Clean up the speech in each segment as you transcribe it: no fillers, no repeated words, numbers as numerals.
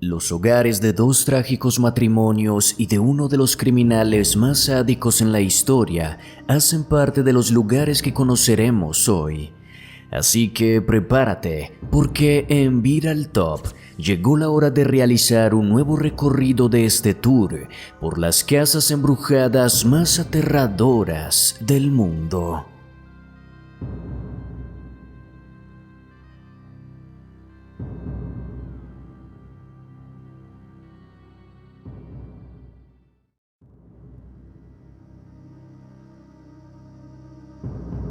Los hogares de dos trágicos matrimonios y de uno de los criminales más sádicos en la historia hacen parte de los lugares que conoceremos hoy. Así que prepárate, porque en Viral Top llegó la hora de realizar un nuevo recorrido de este tour por las casas embrujadas más aterradoras del mundo.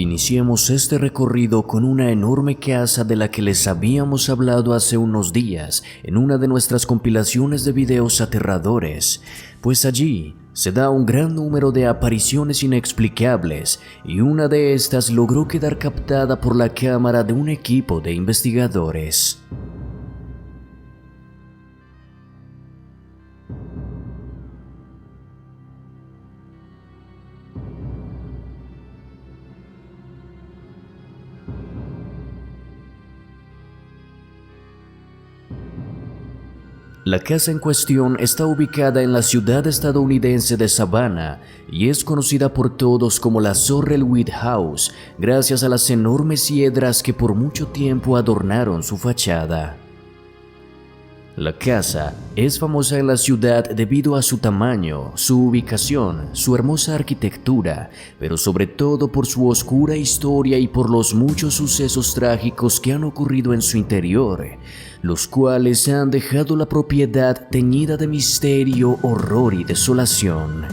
Iniciemos este recorrido con una enorme casa de la que les habíamos hablado hace unos días en una de nuestras compilaciones de videos aterradores, pues allí se da un gran número de apariciones inexplicables y una de estas logró quedar captada por la cámara de un equipo de investigadores. La casa en cuestión está ubicada en la ciudad estadounidense de Savannah y es conocida por todos como la Sorrel-Weed House, gracias a las enormes hiedras que por mucho tiempo adornaron su fachada. La casa es famosa en la ciudad debido a su tamaño, su ubicación, su hermosa arquitectura, pero sobre todo por su oscura historia y por los muchos sucesos trágicos que han ocurrido en su interior, los cuales han dejado la propiedad teñida de misterio, horror y desolación.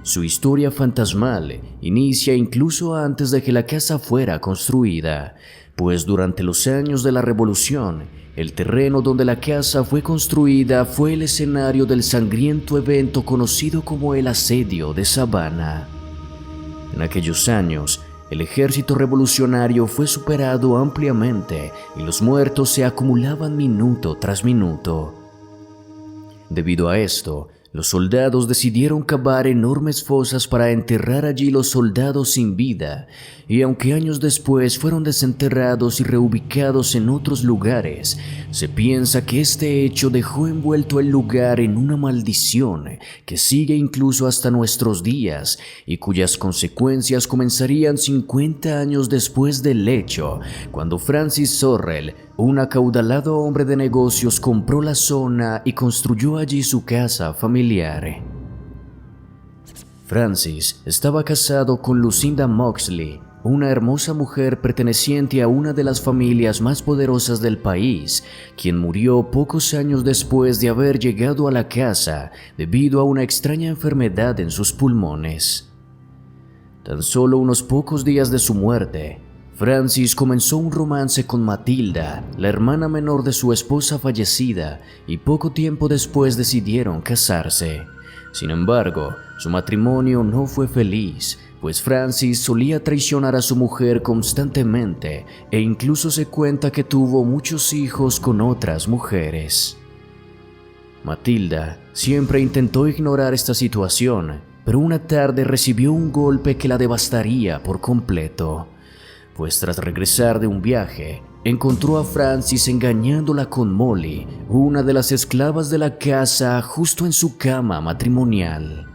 Su historia fantasmal inicia incluso antes de que la casa fuera construida, pues durante los años de la Revolución, el terreno donde la casa fue construida fue el escenario del sangriento evento conocido como el Asedio de Savannah. En aquellos años, el ejército revolucionario fue superado ampliamente y los muertos se acumulaban minuto tras minuto. Debido a esto, los soldados decidieron cavar enormes fosas para enterrar allí los soldados sin vida, y aunque años después fueron desenterrados y reubicados en otros lugares, se piensa que este hecho dejó envuelto el lugar en una maldición que sigue incluso hasta nuestros días y cuyas consecuencias comenzarían 50 años después del hecho, cuando Francis Sorrel, un acaudalado hombre de negocios, compró la zona y construyó allí su casa familiar. Francis estaba casado con Lucinda Moxley, una hermosa mujer perteneciente a una de las familias más poderosas del país, quien murió pocos años después de haber llegado a la casa debido a una extraña enfermedad en sus pulmones. Tan solo unos pocos días de su muerte, Francis comenzó un romance con Matilda, la hermana menor de su esposa fallecida, y poco tiempo después decidieron casarse. Sin embargo, su matrimonio no fue feliz, pues Francis solía traicionar a su mujer constantemente e incluso se cuenta que tuvo muchos hijos con otras mujeres. Matilda siempre intentó ignorar esta situación, pero una tarde recibió un golpe que la devastaría por completo, pues tras regresar de un viaje, encontró a Francis engañándola con Molly, una de las esclavas de la casa, justo en su cama matrimonial.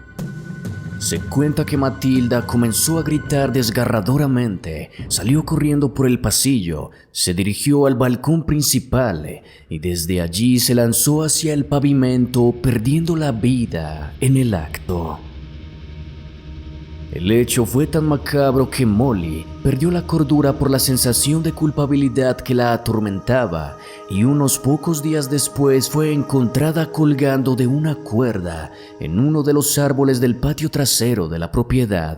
Se cuenta que Matilda comenzó a gritar desgarradoramente, salió corriendo por el pasillo, se dirigió al balcón principal y desde allí se lanzó hacia el pavimento, perdiendo la vida en el acto. El hecho fue tan macabro que Molly perdió la cordura por la sensación de culpabilidad que la atormentaba y unos pocos días después fue encontrada colgando de una cuerda en uno de los árboles del patio trasero de la propiedad.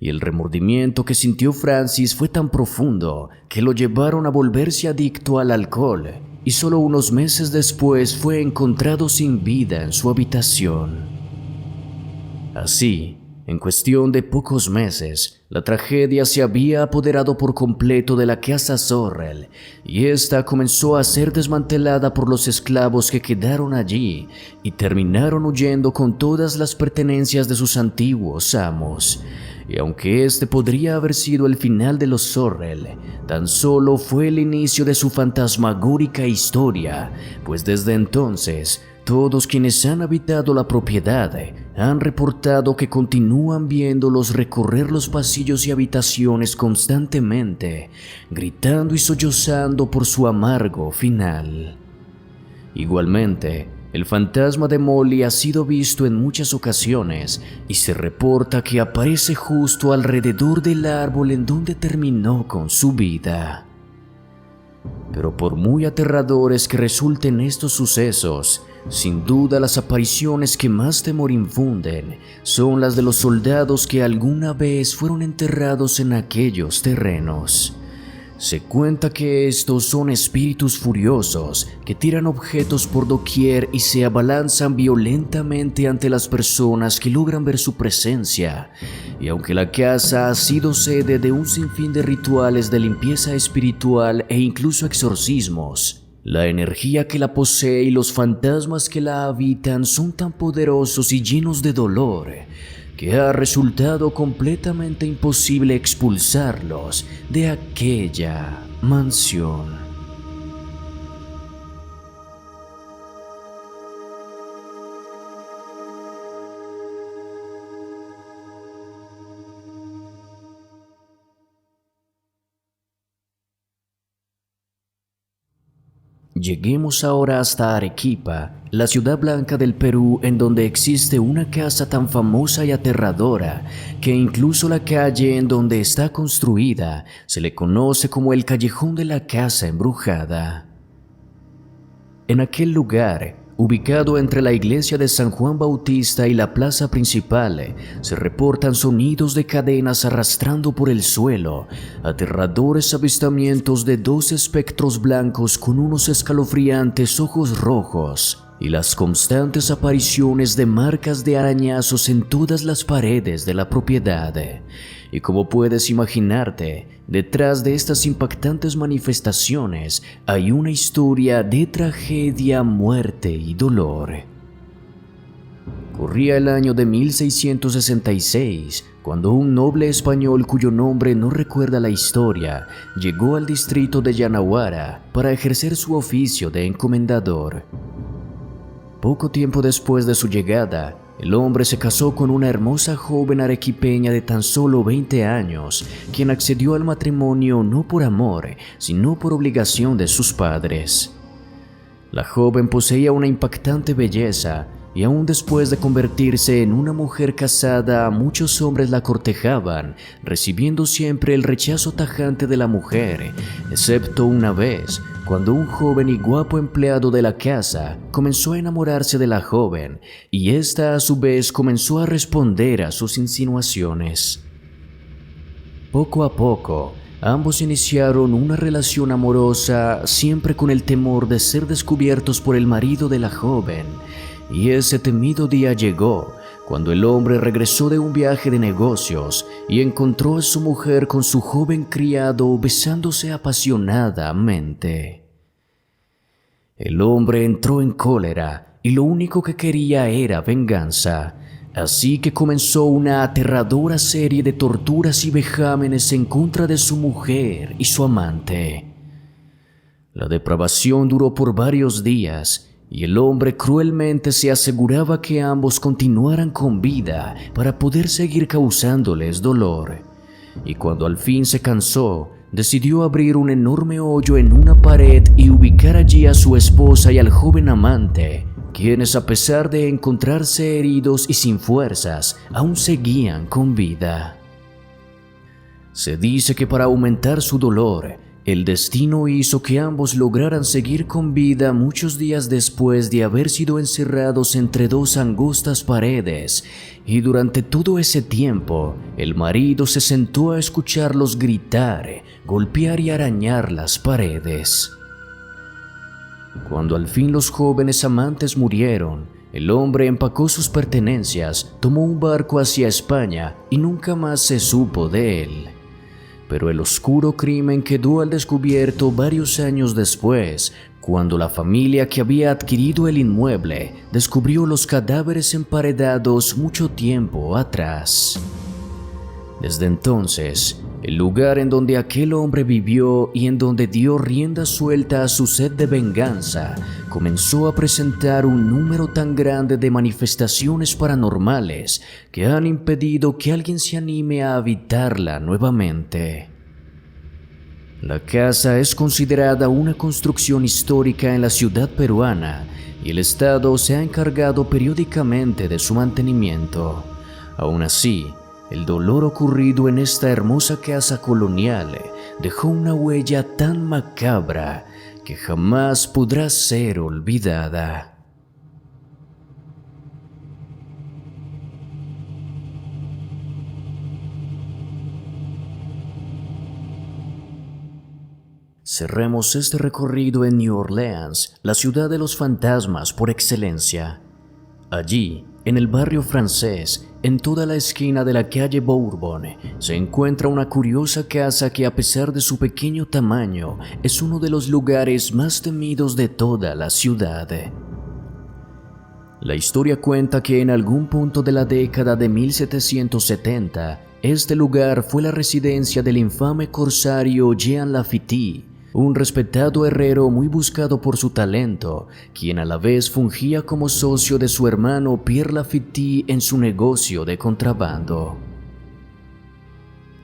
Y el remordimiento que sintió Francis fue tan profundo que lo llevaron a volverse adicto al alcohol y solo unos meses después fue encontrado sin vida en su habitación. Así, en cuestión de pocos meses, la tragedia se había apoderado por completo de la casa Sorrel y esta comenzó a ser desmantelada por los esclavos que quedaron allí y terminaron huyendo con todas las pertenencias de sus antiguos amos. y aunque este podría haber sido el final de los Sorrel, tan solo fue el inicio de su fantasmagórica historia, pues desde entonces todos quienes han habitado la propiedad han reportado que continúan viéndolos recorrer los pasillos y habitaciones constantemente, gritando y sollozando por su amargo final. Igualmente, el fantasma de Molly ha sido visto en muchas ocasiones y se reporta que aparece justo alrededor del árbol en donde terminó con su vida. Pero por muy aterradores que resulten estos sucesos, sin duda las apariciones que más temor infunden son las de los soldados que alguna vez fueron enterrados en aquellos terrenos. Se cuenta que estos son espíritus furiosos que tiran objetos por doquier y se abalanzan violentamente ante las personas que logran ver su presencia. Y aunque la casa ha sido sede de un sinfín de rituales de limpieza espiritual e incluso exorcismos, la energía que la posee y los fantasmas que la habitan son tan poderosos y llenos de dolor que ha resultado completamente imposible expulsarlos de aquella mansión. Lleguemos ahora hasta Arequipa, la ciudad blanca del Perú, en donde existe una casa tan famosa y aterradora que incluso la calle en donde está construida se le conoce como el Callejón de la Casa Embrujada. En aquel lugar, ubicado entre la iglesia de San Juan Bautista y la plaza principal, se reportan sonidos de cadenas arrastrando por el suelo, aterradores avistamientos de dos espectros blancos con unos escalofriantes ojos rojos y las constantes apariciones de marcas de arañazos en todas las paredes de la propiedad. Y como puedes imaginarte, detrás de estas impactantes manifestaciones hay una historia de tragedia, muerte y dolor. Corría el año de 1666, cuando un noble español cuyo nombre no recuerda la historia, llegó al distrito de Yanaguara para ejercer su oficio de encomendador. Poco tiempo después de su llegada, el hombre se casó con una hermosa joven arequipeña de tan solo 20 años, quien accedió al matrimonio no por amor, sino por obligación de sus padres. La joven poseía una impactante belleza, y aún después de convertirse en una mujer casada, muchos hombres la cortejaban, recibiendo siempre el rechazo tajante de la mujer, excepto una vez, cuando un joven y guapo empleado de la casa comenzó a enamorarse de la joven, y ésta a su vez comenzó a responder a sus insinuaciones. Poco a poco, ambos iniciaron una relación amorosa, siempre con el temor de ser descubiertos por el marido de la joven, y ese temido día llegó, cuando el hombre regresó de un viaje de negocios y encontró a su mujer con su joven criado besándose apasionadamente. El hombre entró en cólera y lo único que quería era venganza, así que comenzó una aterradora serie de torturas y vejámenes en contra de su mujer y su amante. La depravación duró por varios días, y el hombre cruelmente se aseguraba que ambos continuaran con vida para poder seguir causándoles dolor. Y cuando al fin se cansó, decidió abrir un enorme hoyo en una pared y ubicar allí a su esposa y al joven amante, quienes a pesar de encontrarse heridos y sin fuerzas, aún seguían con vida. Se dice que para aumentar su dolor, el destino hizo que ambos lograran seguir con vida muchos días después de haber sido encerrados entre dos angostas paredes, y durante todo ese tiempo, el marido se sentó a escucharlos gritar, golpear y arañar las paredes. Cuando al fin los jóvenes amantes murieron, el hombre empacó sus pertenencias, tomó un barco hacia España y nunca más se supo de él. Pero el oscuro crimen quedó al descubierto varios años después, cuando la familia que había adquirido el inmueble descubrió los cadáveres emparedados mucho tiempo atrás. Desde entonces, el lugar en donde aquel hombre vivió y en donde dio rienda suelta a su sed de venganza, comenzó a presentar un número tan grande de manifestaciones paranormales que han impedido que alguien se anime a habitarla nuevamente. La casa es considerada una construcción histórica en la ciudad peruana y el Estado se ha encargado periódicamente de su mantenimiento. Aún así, el dolor ocurrido en esta hermosa casa colonial dejó una huella tan macabra que jamás podrá ser olvidada. Cerremos este recorrido en New Orleans, la ciudad de los fantasmas por excelencia. Allí, en el barrio francés, en toda la esquina de la calle Bourbon, se encuentra una curiosa casa que, a pesar de su pequeño tamaño, es uno de los lugares más temidos de toda la ciudad. La historia cuenta que en algún punto de la década de 1770, este lugar fue la residencia del infame corsario Jean Lafitte, un respetado herrero muy buscado por su talento, quien a la vez fungía como socio de su hermano Pierre Lafitte en su negocio de contrabando.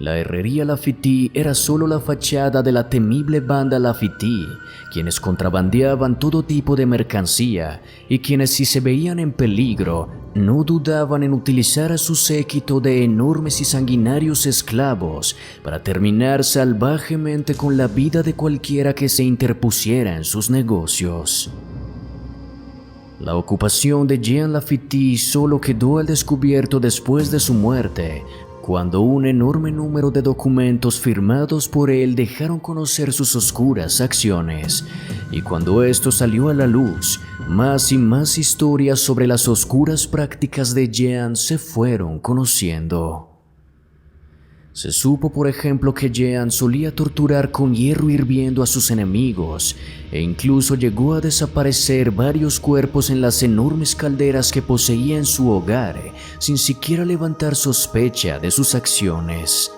La herrería Lafitte era solo la fachada de la temible banda Lafitte, quienes contrabandeaban todo tipo de mercancía y quienes, si se veían en peligro, no dudaban en utilizar a su séquito de enormes y sanguinarios esclavos para terminar salvajemente con la vida de cualquiera que se interpusiera en sus negocios. La ocupación de Jean Lafitte solo quedó al descubierto después de su muerte, cuando un enorme número de documentos firmados por él dejaron conocer sus oscuras acciones, y cuando esto salió a la luz, más y más historias sobre las oscuras prácticas de Jean se fueron conociendo. Se supo, por ejemplo, que Jean solía torturar con hierro hirviendo a sus enemigos e incluso llegó a desaparecer varios cuerpos en las enormes calderas que poseía en su hogar, sin siquiera levantar sospecha de sus acciones.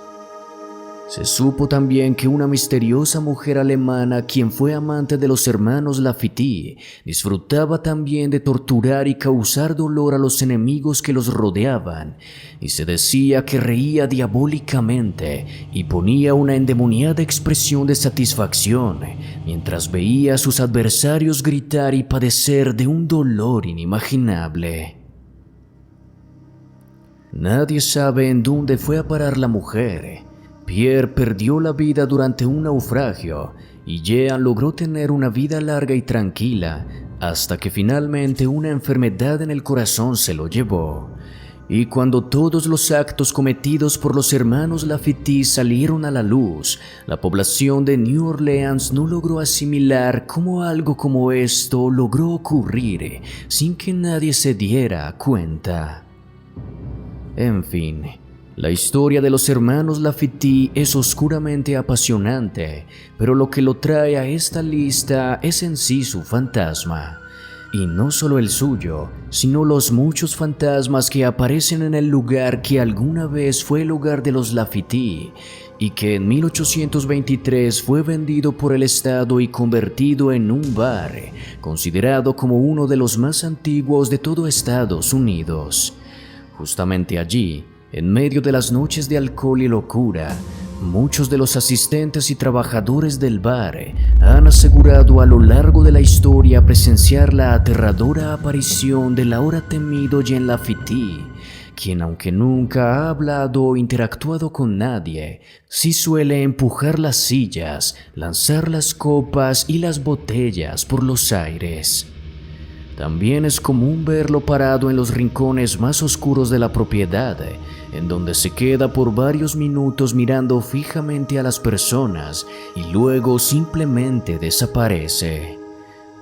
Se supo también que una misteriosa mujer alemana, quien fue amante de los hermanos Lafitte, disfrutaba también de torturar y causar dolor a los enemigos que los rodeaban, y se decía que reía diabólicamente y ponía una endemoniada expresión de satisfacción mientras veía a sus adversarios gritar y padecer de un dolor inimaginable. Nadie sabe en dónde fue a parar la mujer. Pierre perdió la vida durante un naufragio y Jean logró tener una vida larga y tranquila hasta que finalmente una enfermedad en el corazón se lo llevó. Y cuando todos los actos cometidos por los hermanos Lafitte salieron a la luz, la población de New Orleans no logró asimilar cómo algo como esto logró ocurrir sin que nadie se diera cuenta. En fin, la historia de los hermanos Lafitte es oscuramente apasionante, pero lo que lo trae a esta lista es en sí su fantasma. Y no solo el suyo, sino los muchos fantasmas que aparecen en el lugar que alguna vez fue el hogar de los Lafitte y que en 1823 fue vendido por el Estado y convertido en un bar, considerado como uno de los más antiguos de todo Estados Unidos. Justamente allí, en medio de las noches de alcohol y locura, muchos de los asistentes y trabajadores del bar han asegurado a lo largo de la historia presenciar la aterradora aparición del ahora temido Jean Lafitte, quien, aunque nunca ha hablado o interactuado con nadie, sí suele empujar las sillas, lanzar las copas y las botellas por los aires. También es común verlo parado en los rincones más oscuros de la propiedad, en donde se queda por varios minutos mirando fijamente a las personas y luego simplemente desaparece.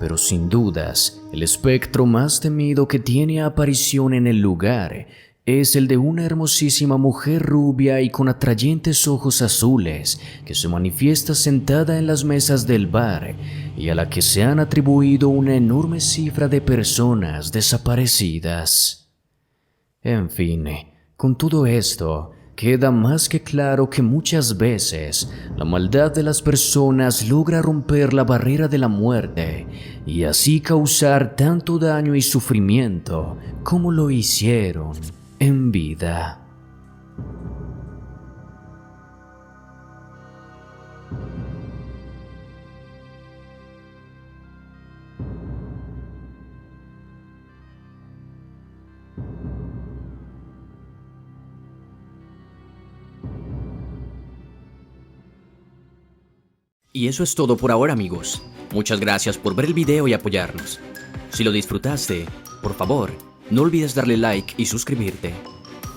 Pero sin dudas, el espectro más temido que tiene aparición en el lugar es el de una hermosísima mujer rubia y con atrayentes ojos azules que se manifiesta sentada en las mesas del bar y a la que se han atribuido una enorme cifra de personas desaparecidas. En fin, con todo esto, queda más que claro que muchas veces la maldad de las personas logra romper la barrera de la muerte y así causar tanto daño y sufrimiento como lo hicieron en vida. Y eso es todo por ahora, amigos. Muchas gracias por ver el video y apoyarnos. Si lo disfrutaste, por favor, no olvides darle like y suscribirte.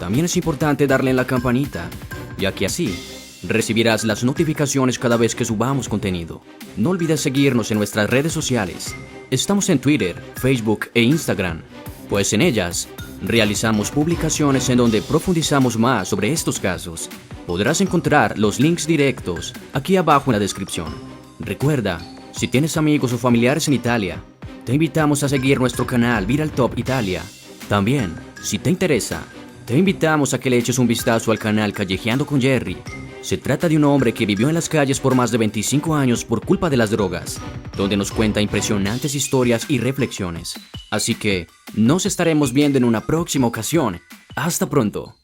También es importante darle en la campanita, ya que así recibirás las notificaciones cada vez que subamos contenido. No olvides seguirnos en nuestras redes sociales. Estamos en Twitter, Facebook e Instagram, pues en ellas realizamos publicaciones en donde profundizamos más sobre estos casos. Podrás encontrar los links directos aquí abajo en la descripción. Recuerda, si tienes amigos o familiares en Italia, te invitamos a seguir nuestro canal Viral Top Italia. También, si te interesa, te invitamos a que le eches un vistazo al canal Callejeando con Jerry. Se trata de un hombre que vivió en las calles por más de 25 años por culpa de las drogas, donde nos cuenta impresionantes historias y reflexiones. Así que, nos estaremos viendo en una próxima ocasión. ¡Hasta pronto!